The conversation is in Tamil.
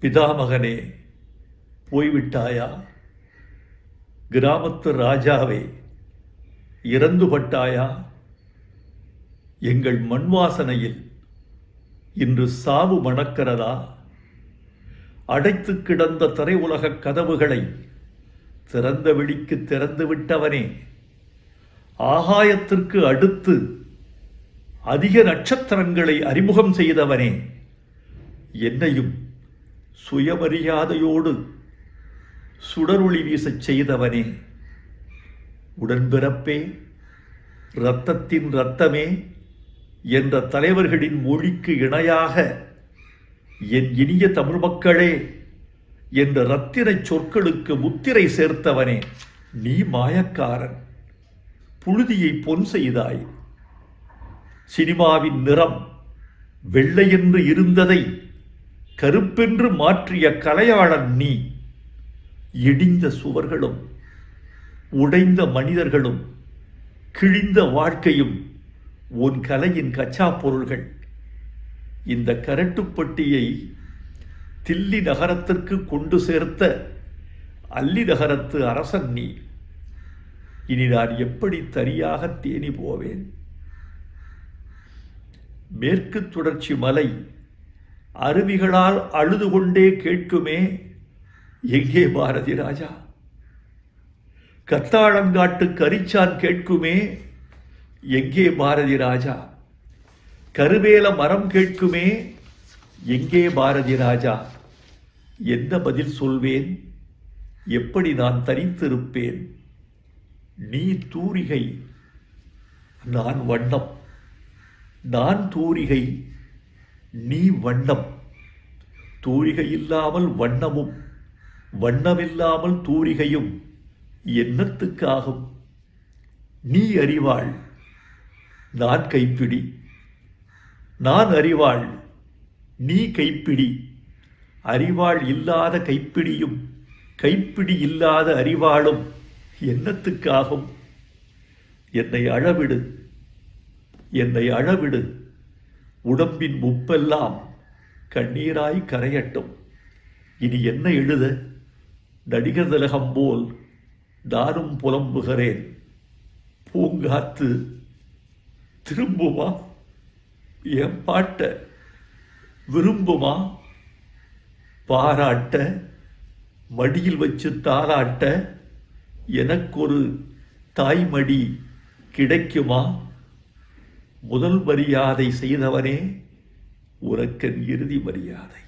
பிதாமகனே, போய்விட்டாயா? கிராமத்து ராஜாவே, இறந்துபட்டாயா? எங்கள் மண் வாசனையில் இன்று சாவு மணக்கிறதா? அடைத்து கிடந்த திரை உலகக் கதவுகளை திறந்த வெளிக்கு திறந்து விட்டவனே, ஆகாயத்திற்கு அடுத்து அதிக நட்சத்திரங்களை அறிமுகம் செய்தவனே, என்னையும் சுயமரியாதையோடு சுடரொளி வீசச் செய்தவனே, உடன்பிறப்பே, இரத்தத்தின் இரத்தமே என்ற தலைவர்களின் மொழிக்கு இணையாக என் இனிய தமிழ் மக்களே என்ற இரத்தினச் சொற்களுக்கு முத்திரை சேர்த்தவனே, நீ மாயக்காரன். புழுதியை பொன் செய்தாய். சினிமாவின் நிறம் வெள்ளையென்று இருந்ததை கருப்பென்று மாற்றிய கலையாளன் நீ. இடிந்த சுவர்களும் உடைந்த மனிதர்களும் கிழிந்த வாழ்க்கையும் உன் கலையின் கச்சா பொருள்கள். இந்த கரட்டுப்பட்டியை தில்லி நகரத்திற்கு கொண்டு சேர்த்த அல்லி நகரத்து அரசன் நீ. இனி நான் எப்படி தனியாக தேனி போவேன்? மேற்கு தொடர்ச்சி மலை அருவிகளால் அழுது கொண்டே கேட்குமே, எங்கே பாரதி ராஜா? கத்தாழங்காட்டு கரிச்சான் கேட்குமே, எங்கே பாரதி ராஜா? கருவேல மரம் கேட்குமே, எங்கே பாரதி ராஜா? எந்த பதில் சொல்வேன்? எப்படி நான் தனித்திருப்பேன்? நீ தூரிகை, நான் வண்ணம். நான் தூரிகை, நீ வண்ணம். தூரிகை இல்லாமல் வண்ணமும், வண்ணமில்லாமல் தூரிகையும் என்னத்துக்காகும்? நீ அறிவாள், நான் கைப்பிடி. நான் அறிவாள், நீ கைப்பிடி. அறிவாள் இல்லாத கைப்பிடியும் கைப்பிடி இல்லாத அறிவாளும் என்னத்துக்காகும்? என்னை அழவிடு, என்னை அழவிடு. உடம்பின் முப்பெல்லாம் கண்ணீராய் கரையட்டும். இனி என்ன எழுத? நடிகர் திலகம் போல் நானும் புலம்புகிறேன். பூங்காத்து திரும்புமா? என் பாட்ட விரும்புமா? பாராட்ட, மடியில் வச்சு தாராட்ட எனக்கொரு தாய்மடி கிடைக்குமா? முதல் மரியாதை செய்தவனே, உனக்கென் இறுதி மரியாதை.